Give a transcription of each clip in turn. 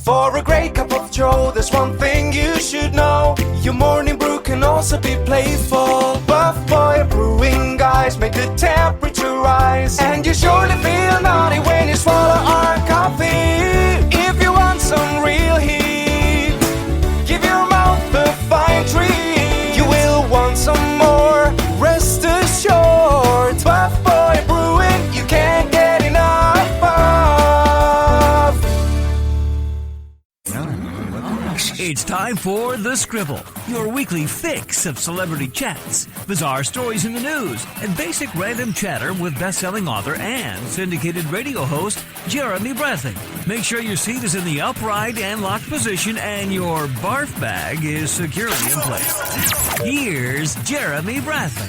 For a great cup of joe, there's one thing you should know. Your morning brew can also be playful. Buff Boy Brewing guys make the temperature rise, and you surely feel naughty when you swallow our coffee. If you want some real heat, give your mouth a fine treat. You will want some more, rest assured. Buff Boy Brewing, you can't get enough of. It's time for The Scribble, your weekly fix of celebrity chats, bizarre stories in the news, and basic random chatter with best-selling author and syndicated radio host Jeremy Bradley. Make sure your seat is in the upright and locked position and your barf bag is securely in place. Here's Jeremy Bradley.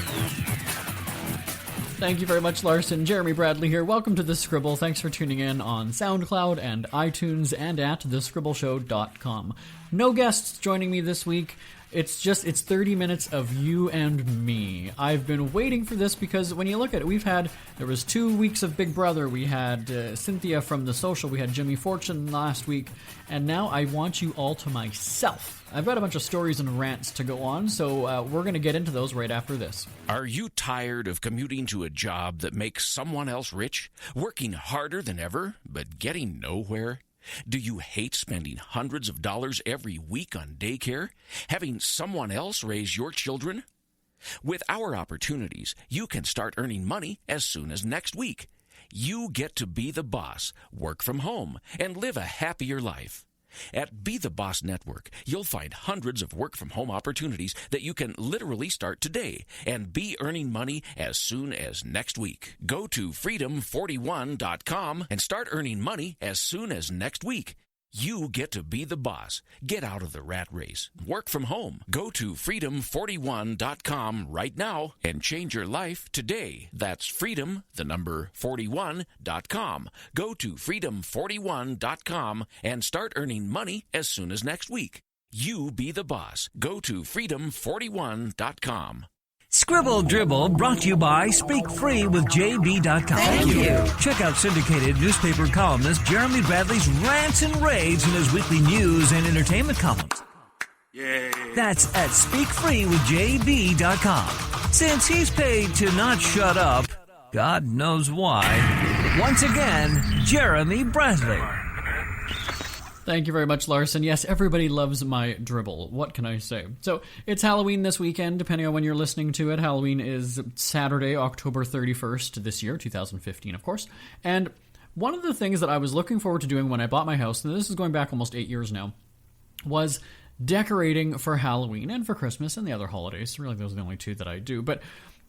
Thank you very much, Larson. Jeremy Bradley here. Welcome to The Scribble. Thanks for tuning in on SoundCloud and iTunes and at thescribbleshow.com. No guests joining me this week. It's 30 minutes of you and me. I've been waiting for this because when you look at it, there was 2 weeks of Big Brother. We had Cynthia from The Social. We had Jimmy Fortune last week. And now I want you all to myself. I've got a bunch of stories and rants to go on, so we're going to get into those right after this. Are you tired of commuting to a job that makes someone else rich? Working harder than ever, but getting nowhere? Do you hate spending hundreds of dollars every week on daycare? Having someone else raise your children? With our opportunities, you can start earning money as soon as next week. You get to be the boss, work from home, and live a happier life. At Be the Boss Network, you'll find hundreds of work-from-home opportunities that you can literally start today and be earning money as soon as next week. Go to freedom41.com and start earning money as soon as next week. You get to be the boss. Get out of the rat race. Work from home. Go to freedom41.com right now and change your life today. That's freedom, the number 41.com. Go to freedom41.com and start earning money as soon as next week. You be the boss. Go to freedom41.com. Scribble Dribble brought to you by SpeakFreeWithJB.com. Thank you. Check out syndicated newspaper columnist Jeremy Bradley's rants and raves in his weekly news and entertainment columns. Yay. That's at SpeakFreeWithJB.com. Since he's paid to not shut up, God knows why. Once again, Jeremy Bradley. Thank you very much, Larson. Yes, everybody loves my dribble. What can I say? So, it's Halloween this weekend, depending on when you're listening to it. Halloween is Saturday, October 31st this year, 2015, of course. And one of the things that I was looking forward to doing when I bought my house, and this is going back almost 8 years now, was decorating for Halloween and for Christmas and the other holidays. Really, those are the only two that I do. But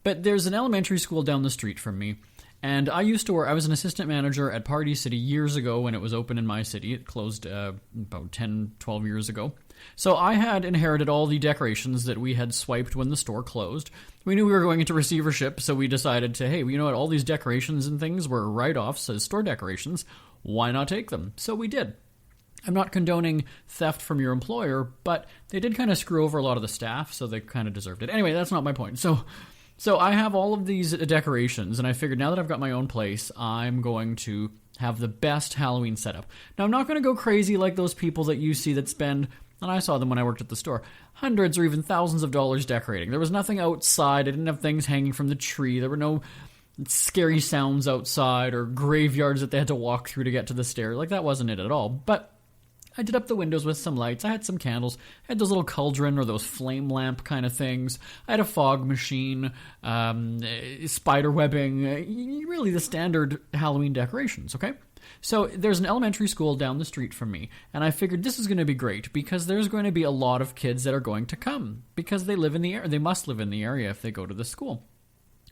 there's an elementary school down the street from me. And I was an assistant manager at Party City years ago when it was open in my city. It closed about 10, 12 years ago. So I had inherited all the decorations that we had swiped when the store closed. We knew we were going into receivership, so we decided to, hey, you know what, all these decorations and things were write-offs as store decorations. Why not take them? So we did. I'm not condoning theft from your employer, but they did kind of screw over a lot of the staff, so they kind of deserved it. Anyway, that's not my point. So I have all of these decorations, and I figured now that I've got my own place, I'm going to have the best Halloween setup. Now, I'm not going to go crazy like those people that you see that spend, and I saw them when I worked at the store, hundreds or even thousands of dollars decorating. There was nothing outside. I didn't have things hanging from the tree. There were no scary sounds outside or graveyards that they had to walk through to get to the stair. Like, that wasn't it at all. But I did up the windows with some lights. I had some candles. I had those little cauldron or those flame lamp kind of things. I had a fog machine, spider webbing, really the standard Halloween decorations, okay? So there's an elementary school down the street from me, and I figured this is going to be great because there's going to be a lot of kids that are going to come because they live in the area. They must live in the area if they go to the school.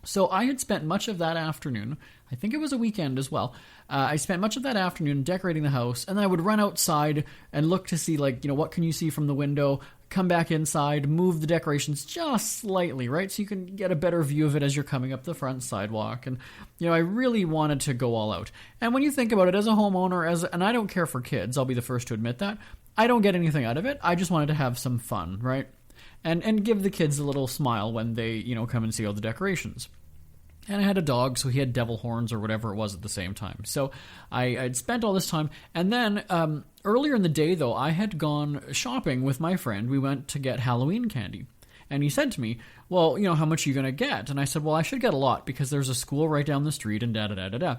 So I had spent much of that afternoon, I think it was a weekend as well, I spent much of that afternoon decorating the house, and then I would run outside and look to see, what can you see from the window, come back inside, move the decorations just slightly, right? So you can get a better view of it as you're coming up the front sidewalk. And, I really wanted to go all out. And when you think about it as a homeowner, and I don't care for kids, I'll be the first to admit that, I don't get anything out of it. I just wanted to have some fun, right? And give the kids a little smile when they, come and see all the decorations. And I had a dog, so he had devil horns or whatever it was at the same time. So I'd spent all this time. And then earlier in the day, though, I had gone shopping with my friend. We went to get Halloween candy. And he said to me, well, how much are you going to get? And I said, well, I should get a lot because there's a school right down the street and da-da-da-da-da.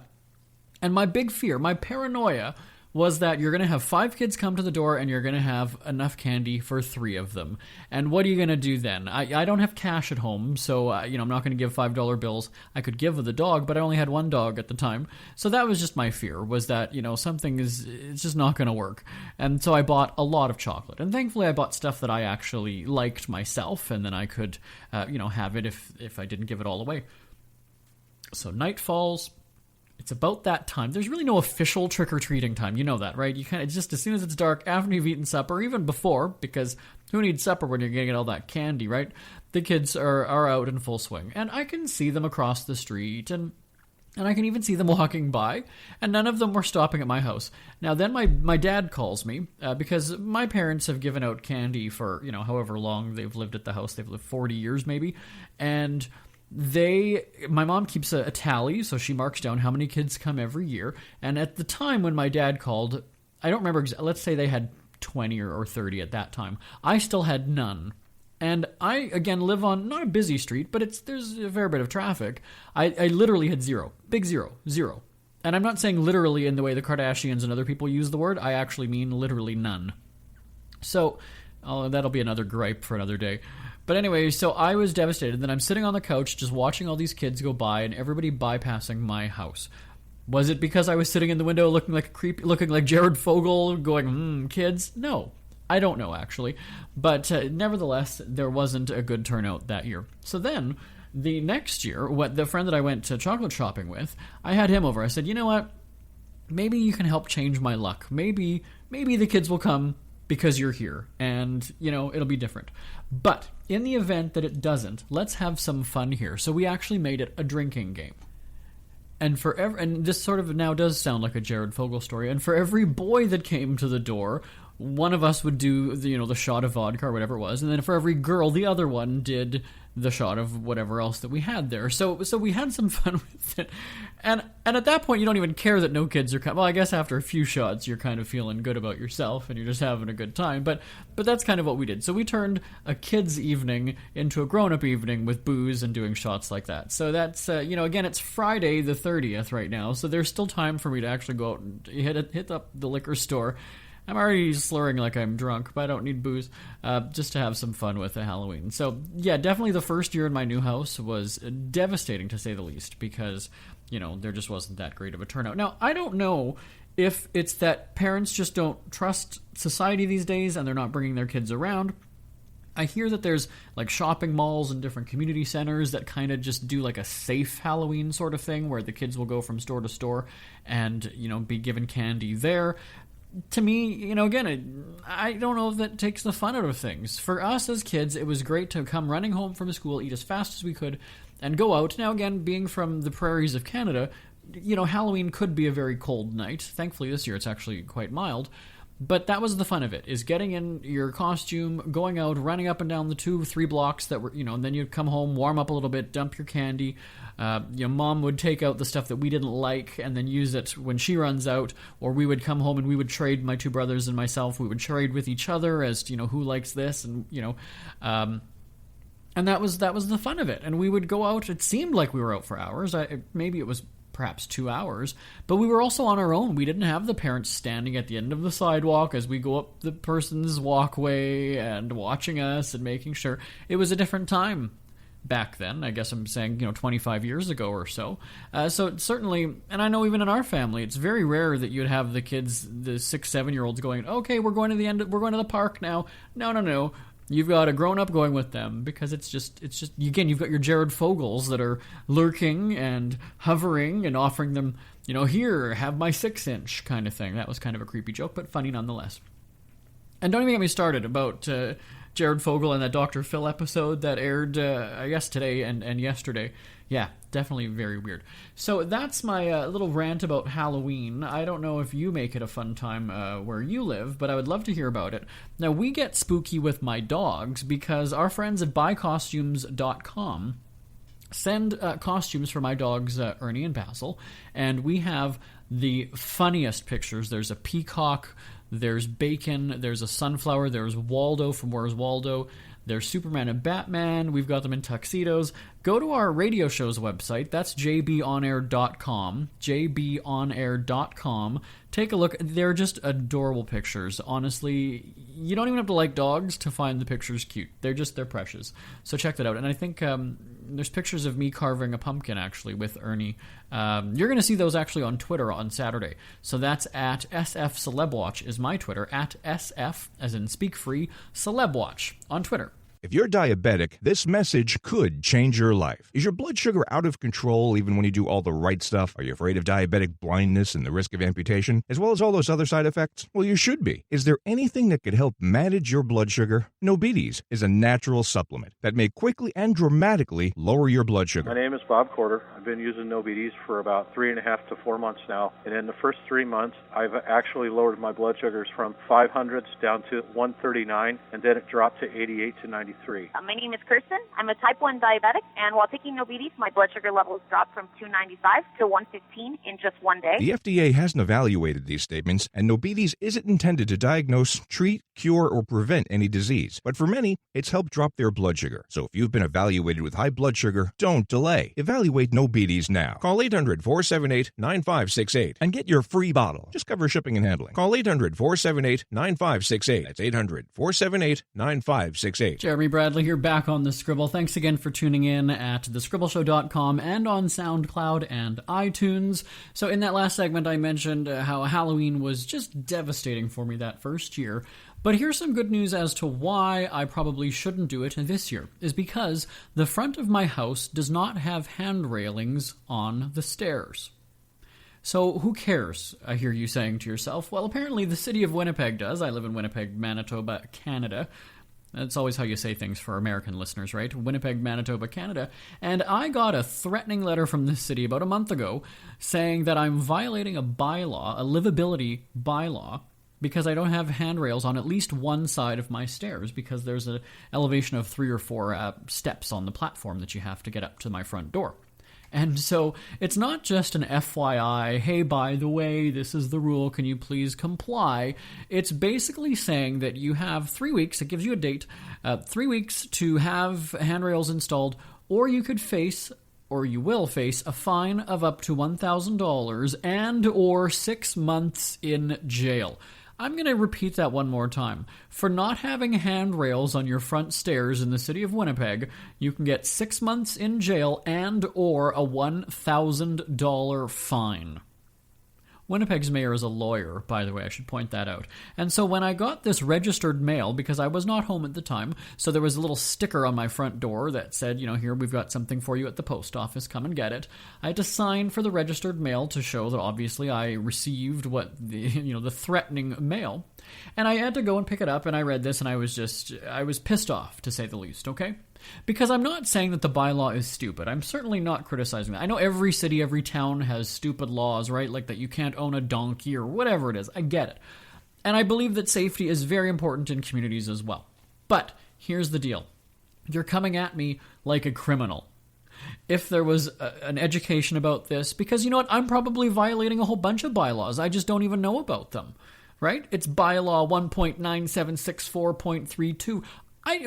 And my big fear, my paranoia, was that you're going to have 5 kids come to the door and you're going to have enough candy for 3 of them. And what are you going to do then? I don't have cash at home, so I'm not going to give $5 bills. I could give the dog, but I only had one dog at the time. So that was just my fear, was that, something it's just not going to work. And so I bought a lot of chocolate. And thankfully I bought stuff that I actually liked myself, and then I could, have it if I didn't give it all away. So night falls. It's about that time. There's really no official trick-or-treating time. You know that, right? You it's just as soon as it's dark, after you've eaten supper, even before, because who needs supper when you're getting all that candy, right? The kids are out in full swing. And I can see them across the street, and I can even see them walking by, and none of them were stopping at my house. Now, then my dad calls me, because my parents have given out candy for, however long they've lived at the house. They've lived 40 years, maybe. And my mom keeps a tally, so she marks down how many kids come every year. And at the time when my dad called, I don't remember, let's say they had 20 or 30 at that time. I still had none. And I, again, live on not a busy street, but there's a fair bit of traffic. I literally had 0. Big 0. 0. And I'm not saying literally in the way the Kardashians and other people use the word. I actually mean literally none. So, that'll be another gripe for another day. But anyway, so I was devastated. Then I'm sitting on the couch just watching all these kids go by and everybody bypassing my house. Was it because I was sitting in the window looking like a creep, looking like Jared Fogle, going, kids? No. I don't know, actually. But nevertheless, there wasn't a good turnout that year. So then, the next year, the friend that I went to chocolate shopping with, I had him over. I said, you know what? Maybe you can help change my luck. Maybe the kids will come because you're here, and, it'll be different. But in the event that it doesn't, let's have some fun here. So we actually made it a drinking game. And and this sort of now does sound like a Jared Fogle story, and for every boy that came to the door, one of us would do, the shot of vodka or whatever it was, and then for every girl, the other one did the shot of whatever else that we had there. So we had some fun with it. And at that point, you don't even care that no kids are coming. Well, I guess after a few shots, you're kind of feeling good about yourself, and you're just having a good time. But that's kind of what we did. So we turned a kid's evening into a grown-up evening with booze and doing shots like that. So that's, again, it's Friday the 30th right now, so there's still time for me to actually go out and hit up the liquor store. I'm already slurring like I'm drunk, but I don't need booze, just to have some fun with the Halloween. So, yeah, definitely the first year in my new house was devastating, to say the least, because, there just wasn't that great of a turnout. Now, I don't know if it's that parents just don't trust society these days and they're not bringing their kids around. I hear that there's, like, shopping malls and different community centers that kind of just do, like, a safe Halloween sort of thing where the kids will go from store to store and, be given candy there. To me, again, I don't know if that takes the fun out of things. For us as kids, it was great to come running home from school, eat as fast as we could, and go out. Now, again, being from the prairies of Canada, Halloween could be a very cold night. Thankfully, this year it's actually quite mild. But that was the fun of it, is getting in your costume, going out, running up and down the 2-3 blocks that were, and then you'd come home, warm up a little bit, dump your candy. Mom would take out the stuff that we didn't like and then use it when she runs out, or we would come home and we would trade, my 2 brothers and myself, we would trade with each other as to, who likes this, and, and that was the fun of it. And we would go out, it seemed like we were out for hours, maybe it was perhaps 2 hours, but we were also on our own. We didn't have the parents standing at the end of the sidewalk as we go up the person's walkway and watching us and making sure. It was a different time back then. I guess I'm saying, 25 years ago or so. So certainly, and I know even in our family, it's very rare that you'd have the kids, the 6-7-year-olds going, okay, we're going to the park now. No. You've got a grown-up going with them, because it's just again, you've got your Jared Fogles that are lurking and hovering and offering them, here, have my 6-inch kind of thing. That was kind of a creepy joke, but funny nonetheless. And don't even get me started about Jared Fogle and that Dr. Phil episode that aired, I guess, today and yesterday. Yeah, definitely very weird. So that's my little rant about Halloween. I don't know if you make it a fun time where you live, but I would love to hear about it. Now, we get spooky with my dogs because our friends at buycostumes.com send costumes for my dogs, Ernie and Basil, and we have the funniest pictures. There's a peacock, there's Bacon, there's a sunflower, there's Waldo from Where's Waldo, there's Superman and Batman. We've got them in tuxedos. Go to our radio show's website. That's jbonair.com. jbonair.com. Take a look. They're just adorable pictures. Honestly, you don't even have to like dogs to find the pictures cute. They're precious. So check that out. And I think there's pictures of me carving a pumpkin, actually, with Ernie. You're going to see those actually on Twitter on Saturday. So that's at SF Celebwatch is my Twitter. At SF, as in Speak Free, Celebwatch on Twitter. If you're diabetic, this message could change your life. Is your blood sugar out of control even when you do all the right stuff? Are you afraid of diabetic blindness and the risk of amputation, as well as all those other side effects? Well, you should be. Is there anything that could help manage your blood sugar? Nobetes is a natural supplement that may quickly and dramatically lower your blood sugar. My name is Bob Corder. I've been using Nobetes for about 3.5 to 4 months now. And in the first 3 months, I've actually lowered my blood sugars from 500s down to 139, and then it dropped to 88 to 93. My name is Kirsten. I'm a type 1 diabetic, and while taking Nobetes, my blood sugar levels dropped from 295 to 115 in just one day. The FDA hasn't evaluated these statements, and Nobetes isn't intended to diagnose, treat, cure, or prevent any disease. But for many, it's helped drop their blood sugar. So if you've been evaluated with high blood sugar, don't delay. Evaluate Nobetes now. Call 800-478-9568 and get your free bottle. Just cover shipping and handling. Call 800-478-9568. That's 800-478-9568. Jeremy Bradley here, back on The Scribble. Thanks again for tuning in at thescribbleshow.com and on SoundCloud and iTunes. So in that last segment, I mentioned how Halloween was just devastating for me that first year. But here's some good news as to why I probably shouldn't do it this year, is because the front of my house does not have hand railings on the stairs. So who cares, I hear you saying to yourself? Well, apparently the city of Winnipeg does. I live in Winnipeg, Manitoba, Canada. That's always how you say things for American listeners, right? Winnipeg, Manitoba, Canada. And I got a threatening letter from this city about a month ago saying that I'm violating a bylaw, a livability bylaw, because I don't have handrails on at least one side of my stairs, because there's an elevation of 3 or 4 steps on the platform that you have to get up to my front door. And so it's not just an FYI, hey, by the way, this is the rule, can you please comply? It's basically saying that you have 3 weeks, it gives you a date, 3 weeks to have handrails installed, or you could face, or you will face, a fine of up to $1,000 and or 6 months in jail. I'm going to repeat that one more time. For not having handrails on your front stairs in the city of Winnipeg, you can get 6 months in jail and or a $1,000 fine. Winnipeg's mayor is a lawyer, by the way, I should point that out. And so when I got this registered mail, because I was not home at the time, so there was a little sticker on my front door that said, here, we've got something for you at the post office, come and get it. I had to sign for the registered mail to show that obviously I received the threatening mail. And I had to go and pick it up, and I read this, and I was pissed off, to say the least, okay? Because I'm not saying that the bylaw is stupid. I'm certainly not criticizing that. I know every city, every town has stupid laws, right? Like that you can't own a donkey or whatever it is. I get it. And I believe that safety is very important in communities as well. But here's the deal. You're coming at me like a criminal. If there was an education about this, because you know what? I'm probably violating a whole bunch of bylaws. I just don't even know about them, right? It's bylaw 1.9764.32. I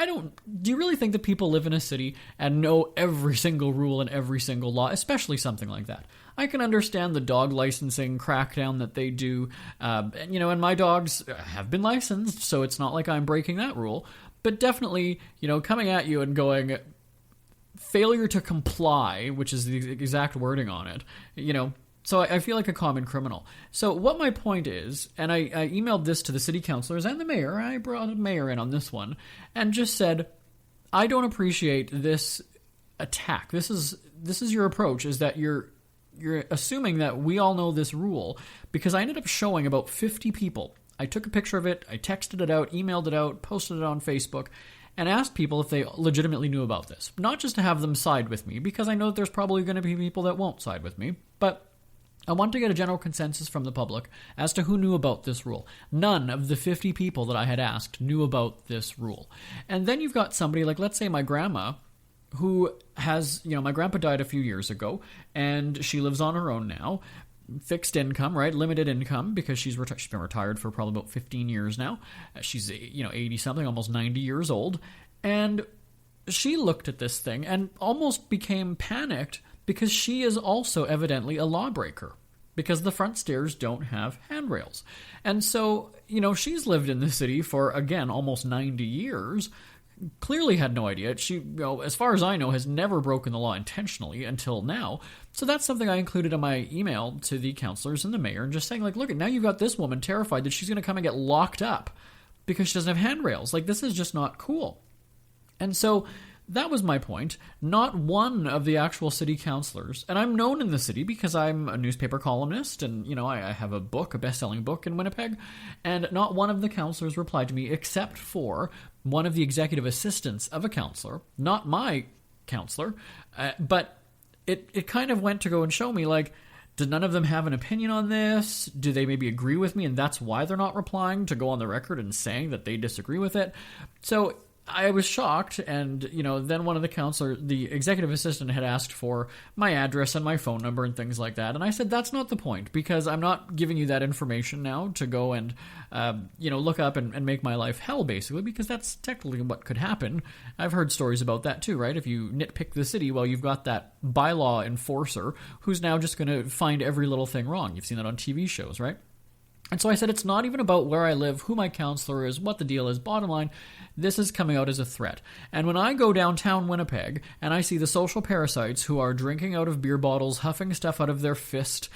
don't. Do you really think that people live in a city and know every single rule and every single law, especially something like that? I can understand the dog licensing crackdown that they do, and my dogs have been licensed, so it's not like I'm breaking that rule. But definitely, coming at you and going, failure to comply, which is the exact wording on it, So I feel like a common criminal. So what my point is, and I emailed this to the city councilors and the mayor, I brought the mayor in on this one, and just said, I don't appreciate this attack. This is your approach, is that you're assuming that we all know this rule, because I ended up showing about 50 people. I took a picture of it, I texted it out, emailed it out, posted it on Facebook, and asked people if they legitimately knew about this. Not just to have them side with me, because I know that there's probably going to be people that won't side with me, but I want to get a general consensus from the public as to who knew about this rule. None of the 50 people that I had asked knew about this rule. And then you've got somebody like, let's say my grandma, who has, my grandpa died a few years ago, and she lives on her own now. Fixed income, right? Limited income, because she's been retired for probably about 15 years now. She's, 80-something, almost 90 years old. And she looked at this thing and almost became panicked because she is also evidently a lawbreaker, because the front stairs don't have handrails. And so, she's lived in the city for, again, almost 90 years, clearly had no idea. She, as far as I know, has never broken the law intentionally until now. So that's something I included in my email to the councillors and the mayor, and just saying, look, now you've got this woman terrified that she's going to come and get locked up because she doesn't have handrails. This is just not cool. And so that was my point. Not one of the actual city councillors, and I'm known in the city because I'm a newspaper columnist, and, I have a best-selling book in Winnipeg, and not one of the councillors replied to me except for one of the executive assistants of a councillor, not my councillor, but it kind of went to go and show me, did none of them have an opinion on this? Do they maybe agree with me, and that's why they're not replying, to go on the record and saying that they disagree with it? So I was shocked, and, then one of the executive assistant had asked for my address and my phone number and things like that, and I said, that's not the point, because I'm not giving you that information now to go and, look up and make my life hell, basically, because that's technically what could happen. I've heard stories about that too, right? If you nitpick the city, well, you've got that bylaw enforcer who's now just going to find every little thing wrong. You've seen that on TV shows, right? And so I said, it's not even about where I live, who my counselor is, what the deal is. Bottom line, this is coming out as a threat. And when I go downtown Winnipeg and I see the social parasites who are drinking out of beer bottles, huffing stuff out of their fist,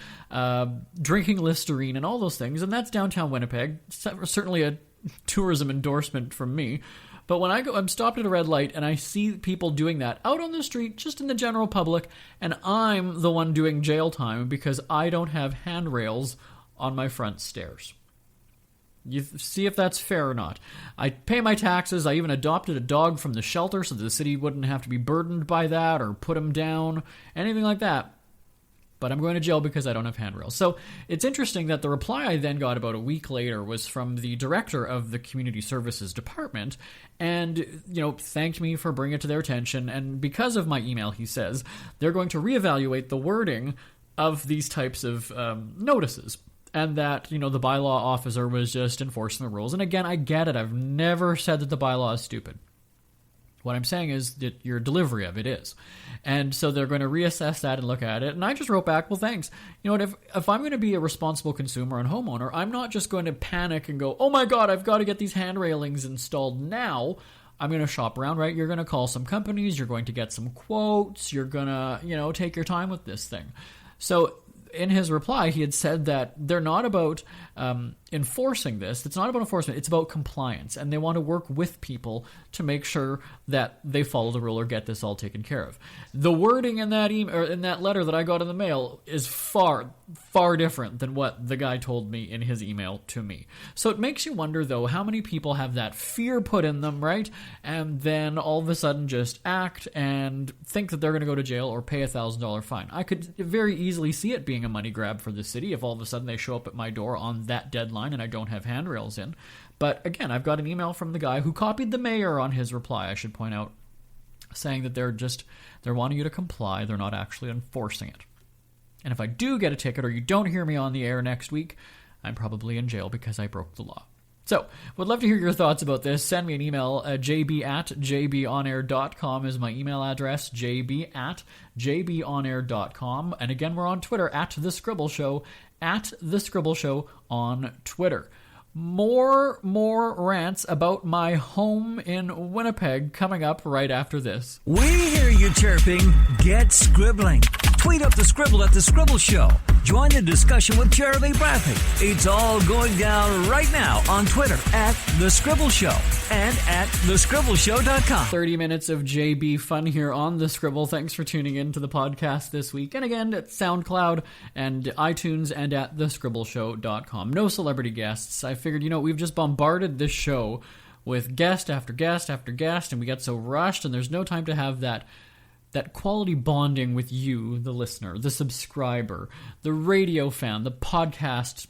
drinking Listerine and all those things, and that's downtown Winnipeg, certainly a tourism endorsement from me. But when I'm stopped at a red light and I see people doing that out on the street, just in the general public, and I'm the one doing jail time because I don't have handrails on my front stairs. You see if that's fair or not. I pay my taxes. I even adopted a dog from the shelter so the city wouldn't have to be burdened by that or put him down, anything like that. But I'm going to jail because I don't have handrails. So it's interesting that the reply I then got about a week later was from the director of the Community Services Department, and, thanked me for bringing it to their attention. And because of my email, he says, they're going to reevaluate the wording of these types of notices. And that, the bylaw officer was just enforcing the rules. And again, I get it. I've never said that the bylaw is stupid. What I'm saying is that your delivery of it is. And so they're going to reassess that and look at it. And I just wrote back, well, thanks. You know what, if I'm going to be a responsible consumer and homeowner, I'm not just going to panic and go, oh my God, I've got to get these hand railings installed now. I'm going to shop around, right? You're going to call some companies. You're going to get some quotes. You're going to, take your time with this thing. So in his reply, he had said that they're not about enforcing this. It's not about enforcement. It's about compliance. And they want to work with people to make sure that they follow the rule or get this all taken care of. The wording in that email, or in that letter that I got in the mail is far, far different than what the guy told me in his email to me. So it makes you wonder, though, how many people have that fear put in them, right? And then all of a sudden just act and think that they're going to go to jail or pay $1,000 fine. I could very easily see it being a money grab for the city if all of a sudden they show up at my door on that deadline and I don't have handrails in. But again, I've got an email from the guy who copied the mayor on his reply, I should point out, saying that they're wanting you to comply. They're not actually enforcing it. And if I do get a ticket or you don't hear me on the air next week, I'm probably in jail because I broke the law. So, would love to hear your thoughts about this. Send me an email. jb@jbonair.com is my email address. jb@jbonair.com. And again, we're on Twitter, @The Scribble Show, @The Scribble Show on Twitter. More rants about my home in Winnipeg coming up right after this. We hear you chirping. Get scribbling. Tweet up the Scribble at The Scribble Show. Join the discussion with Jeremy Bradley. It's all going down right now on Twitter @The Scribble Show and @thescribbleshow.com. 30 minutes of JB fun here on The Scribble. Thanks for tuning in to the podcast this week. And again, at SoundCloud and iTunes and @thescribbleshow.com. No celebrity guests. I figured, we've just bombarded this show with guest after guest after guest, and we get so rushed, and there's no time to have that quality bonding with you, the listener, the subscriber, the radio fan, the podcast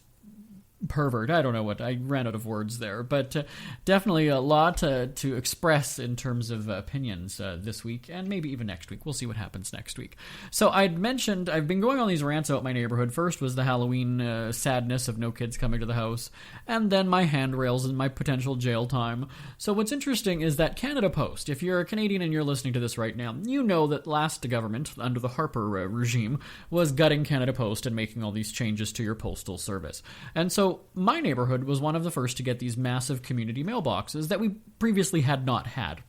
pervert. I don't know what, I ran out of words there, but definitely a lot to express in terms of opinions this week, and maybe even next week. We'll see what happens next week. So I'd mentioned, I've been going on these rants about my neighborhood. First was the Halloween sadness of no kids coming to the house, and then my handrails and my potential jail time. So what's interesting is that Canada Post, if you're a Canadian and you're listening to this right now, you know that last government, under the Harper regime, was gutting Canada Post and making all these changes to your postal service. And so my neighborhood was one of the first to get these massive community mailboxes that we previously had not had.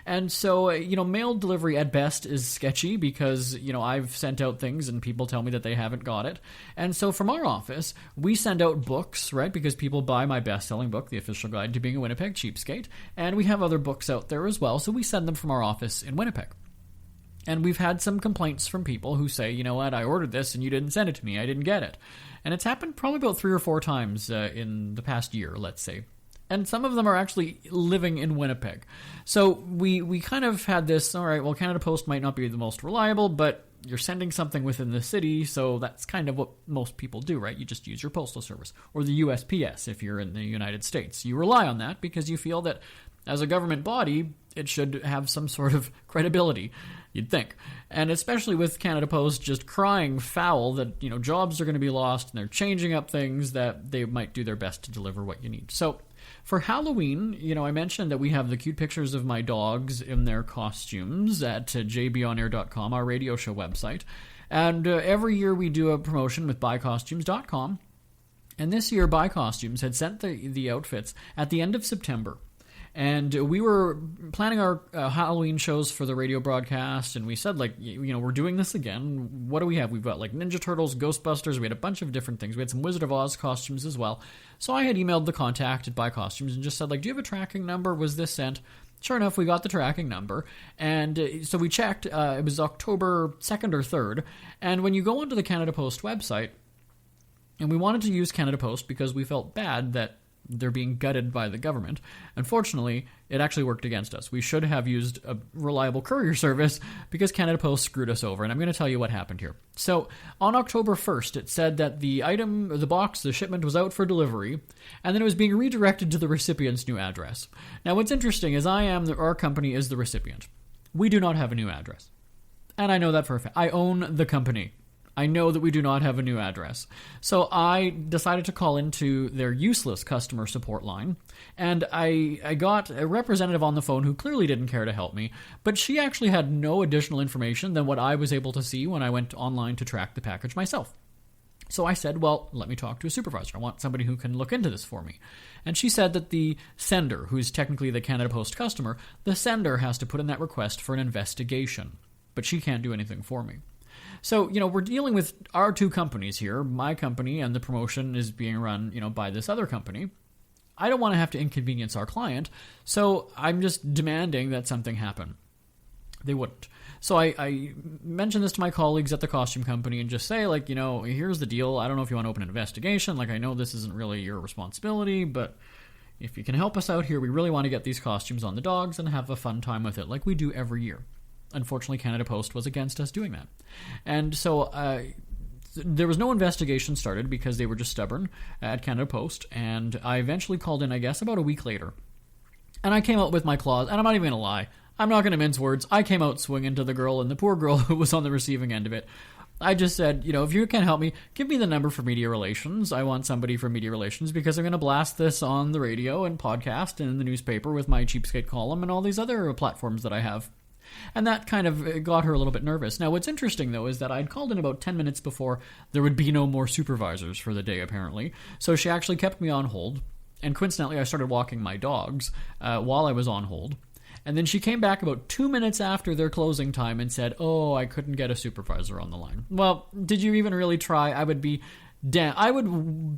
And so, mail delivery at best is sketchy because, I've sent out things and people tell me that they haven't got it. And so from our office, we send out books, right? Because people buy my best-selling book, The Official Guide to Being a Winnipeg Cheapskate. And we have other books out there as well, so we send them from our office in Winnipeg. And we've had some complaints from people who say, you know what, I ordered this and you didn't send it to me. I didn't get it. And it's happened probably about 3 or 4 times in the past year, let's say. And some of them are actually living in Winnipeg. So we kind of had this, all right, well, Canada Post might not be the most reliable, but you're sending something within the city, so that's kind of what most people do, right? You just use your postal service. Or the USPS if you're in the United States. You rely on that because you feel that as a government body, it should have some sort of credibility, you'd think. And especially with Canada Post just crying foul that, jobs are going to be lost and they're changing up things, that they might do their best to deliver what you need. So for Halloween, I mentioned that we have the cute pictures of my dogs in their costumes at jbonair.com, our radio show website. And every year we do a promotion with buycostumes.com. And this year, Buy Costumes had sent the outfits at the end of September. And we were planning our Halloween shows for the radio broadcast, and we said, we're doing this again. What do we have? We've got, Ninja Turtles, Ghostbusters, we had a bunch of different things. We had some Wizard of Oz costumes as well. So I had emailed the contact at Buy Costumes and just said, do you have a tracking number? Was this sent? Sure enough, we got the tracking number. And so we checked. It was October 2nd or 3rd. And when you go onto the Canada Post website, and we wanted to use Canada Post because we felt bad that they're being gutted by the government. Unfortunately, it actually worked against us. We should have used a reliable courier service because Canada Post screwed us over, and I'm going to tell you what happened here. So, on October 1st, it said that the shipment was out for delivery, and then it was being redirected to the recipient's new address. Now, what's interesting is our company is the recipient. We do not have a new address. And I know that for a fact. I own the company. I know that we do not have a new address. So I decided to call into their useless customer support line, and I got a representative on the phone who clearly didn't care to help me, but she actually had no additional information than what I was able to see when I went online to track the package myself. So I said, well, let me talk to a supervisor. I want somebody who can look into this for me. And she said that the sender, who's technically the Canada Post customer, the sender has to put in that request for an investigation, but she can't do anything for me. So, we're dealing with our two companies here. My company, and the promotion is being run, by this other company. I don't want to have to inconvenience our client, so I'm just demanding that something happen. They wouldn't. So I mentioned this to my colleagues at the costume company and just say, here's the deal. I don't know if you want to open an investigation. I know this isn't really your responsibility, but if you can help us out here, we really want to get these costumes on the dogs and have a fun time with it like we do every year. Unfortunately, Canada Post was against us doing that. And so there was no investigation started because they were just stubborn at Canada Post. And I eventually called in, I guess, about a week later. And I came out with my claws, and I'm not even going to lie. I'm not going to mince words. I came out swinging to the girl, and the poor girl who was on the receiving end of it. I just said, if you can help me, give me the number for media relations. I want somebody from media relations because I'm going to blast this on the radio and podcast and in the newspaper with my cheapskate column and all these other platforms that I have. And that kind of got her a little bit nervous. Now, what's interesting, though, is that I'd called in about 10 minutes before there would be no more supervisors for the day, apparently. So she actually kept me on hold. And coincidentally, I started walking my dogs while I was on hold. And then she came back about 2 minutes after their closing time and said, I couldn't get a supervisor on the line. Well, did you even really try? I would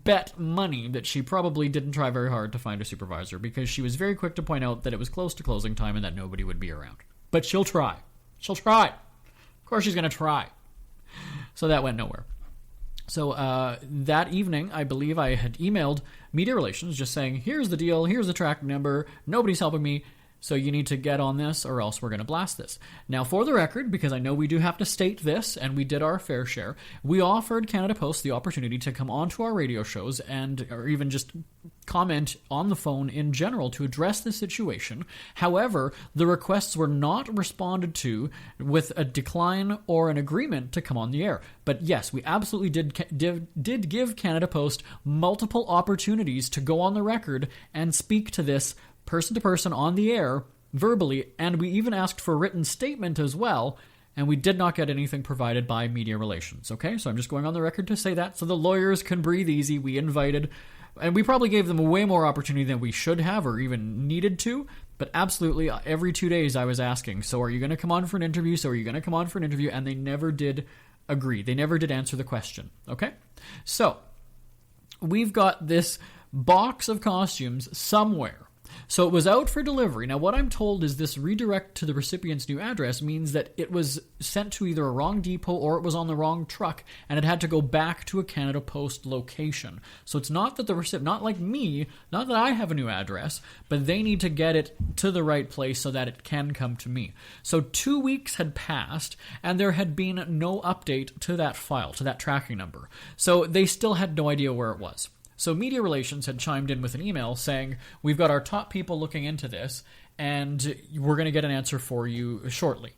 bet money that she probably didn't try very hard to find a supervisor because she was very quick to point out that it was close to closing time and that nobody would be around. But she'll try. She'll try. Of course she's going to try. So that went nowhere. So that evening, I believe I had emailed media relations just saying, here's the deal, here's the tracking number, nobody's helping me. So you need to get on this or else we're going to blast this. Now, for the record, because I know we do have to state this, and we did our fair share, we offered Canada Post the opportunity to come onto our radio shows or even just comment on the phone in general to address the situation. However, the requests were not responded to with a decline or an agreement to come on the air. But yes, we absolutely did give Canada Post multiple opportunities to go on the record and speak to this person to person on the air verbally, and we even asked for a written statement as well, and we did not get anything provided by media relations. Okay, so I'm just going on the record to say that so the lawyers can breathe easy. We invited, and we probably gave them way more opportunity than we should have or even needed to, but absolutely every 2 days I was asking, so are you going to come on for an interview? So are you going to come on for an interview? And they never did agree. They never did answer the question. Okay, so we've got this box of costumes somewhere. So it was out for delivery. Now, what I'm told is this redirect to the recipient's new address means that it was sent to either a wrong depot or it was on the wrong truck, and it had to go back to a Canada Post location. So it's not that the recipient, not like me, not that I have a new address, but they need to get it to the right place so that it can come to me. So 2 weeks had passed, and there had been no update to that file, to that tracking number. So they still had no idea where it was. So media relations had chimed in with an email saying, we've got our top people looking into this, and we're going to get an answer for you shortly.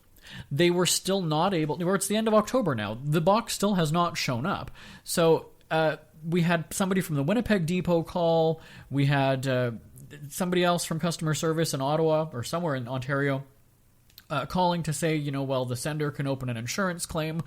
They were still not able, or it's the end of October now, the box still has not shown up. So we had somebody from the Winnipeg depot call, we had somebody else from customer service in Ottawa, or somewhere in Ontario, calling to say, well, the sender can open an insurance claim.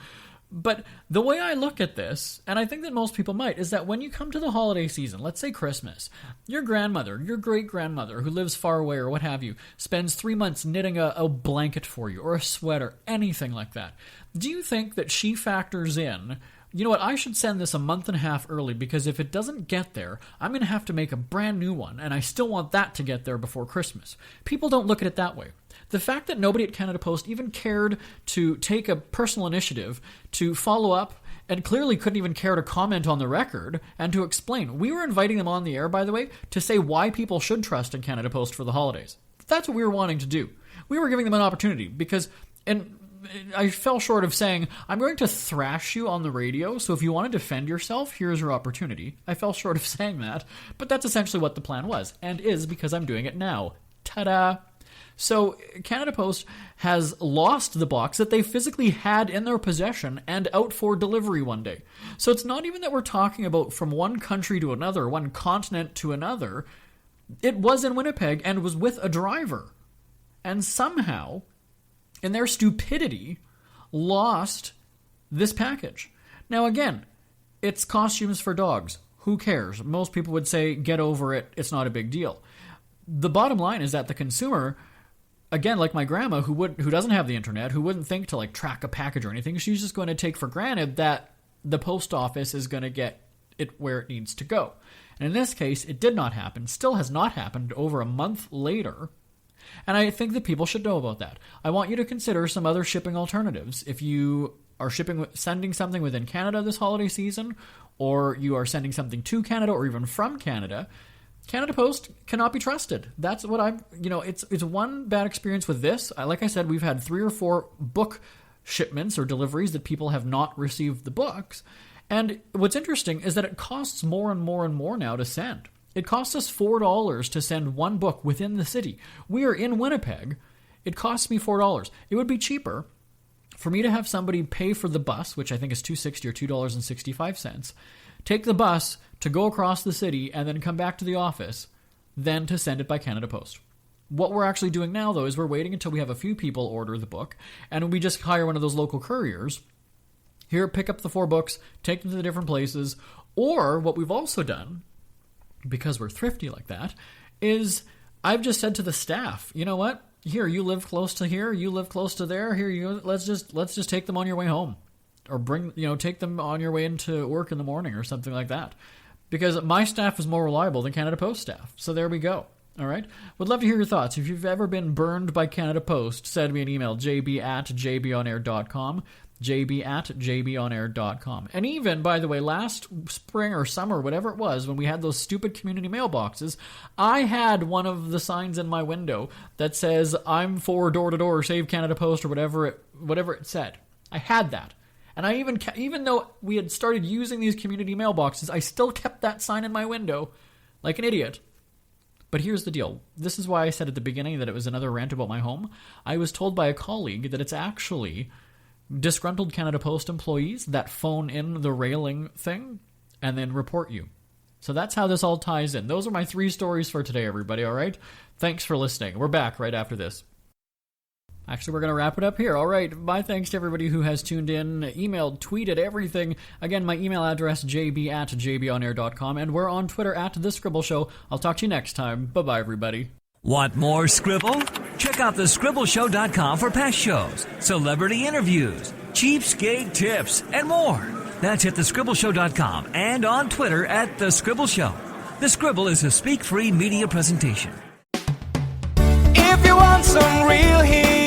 But the way I look at this, and I think that most people might, is that when you come to the holiday season, let's say Christmas, your grandmother, your great-grandmother who lives far away or what have you, spends 3 months knitting a blanket for you or a sweater, anything like that. Do you think that she factors in, you know what, I should send this a month and a half early because if it doesn't get there, I'm going to have to make a brand new one, and I still want that to get there before Christmas. People don't look at it that way. The fact that nobody at Canada Post even cared to take a personal initiative to follow up and clearly couldn't even care to comment on the record and to explain. We were inviting them on the air, by the way, to say why people should trust in Canada Post for the holidays. That's what we were wanting to do. We were giving them an opportunity because, and I fell short of saying, I'm going to thrash you on the radio, so if you want to defend yourself, here's your opportunity. I fell short of saying that, but that's essentially what the plan was, and is because I'm doing it now. Ta-da! So Canada Post has lost the box that they physically had in their possession and out for delivery one day. So it's not even that we're talking about from one country to another, one continent to another. It was in Winnipeg and was with a driver. And somehow, in their stupidity, lost this package. Now again, it's costumes for dogs. Who cares? Most people would say, get over it, it's not a big deal. The bottom line is that the consumer, again, like my grandma, who doesn't have the internet, who wouldn't think to track a package or anything, she's just going to take for granted that the post office is going to get it where it needs to go. And in this case, it did not happen, still has not happened over a month later. And I think that people should know about that. I want you to consider some other shipping alternatives. If you are sending something within Canada this holiday season, or you are sending something to Canada or even from Canada, Canada Post cannot be trusted. That's what it's one bad experience with this. Like I said, we've had 3 or 4 book shipments or deliveries that people have not received the books. And what's interesting is that it costs more and more and more now to send. It costs us $4 to send one book within the city. We are in Winnipeg. It costs me $4. It would be cheaper for me to have somebody pay for the bus, which I think is $2.60 or $2.65, take the bus to go across the city and then come back to the office, than to send it by Canada Post. What we're actually doing now, though, is we're waiting until we have a few people order the book, and we just hire one of those local couriers. Here, pick up the 4 books, take them to the different places, or what we've also done, because we're thrifty like that, is I've just said to the staff, you know what? Here, you live close to here, you live close to there, here, let's just take them on your way home. Or take them on your way into work in the morning or something like that. Because my staff is more reliable than Canada Post staff. So there we go. All right? Would love to hear your thoughts. If you've ever been burned by Canada Post, send me an email, jb@jbonair.com. JB at jbonair.com. And even, by the way, last spring or summer, whatever it was, when we had those stupid community mailboxes, I had one of the signs in my window that says, I'm for door-to-door, Save Canada Post, or whatever it said. I had that. And I even though we had started using these community mailboxes, I still kept that sign in my window like an idiot. But here's the deal. This is why I said at the beginning that it was another rant about my home. I was told by a colleague that it's actually disgruntled Canada Post employees that phone in the railing thing and then report you. So that's how this all ties in. Those are my 3 stories for today, everybody, all right? Thanks for listening. We're back right after this. Actually, we're going to wrap it up here. All right, my thanks to everybody who has tuned in, emailed, tweeted, everything. Again, my email address, jb at jbonair.com, and we're on Twitter at The Scribble Show. I'll talk to you next time. Bye-bye, everybody. Want more Scribble? Check out thescribbleshow.com for past shows, celebrity interviews, cheapskate tips, and more. That's at thescribbleshow.com and on Twitter at The Scribble Show. The Scribble is a speak-free media presentation. If you want some real heat,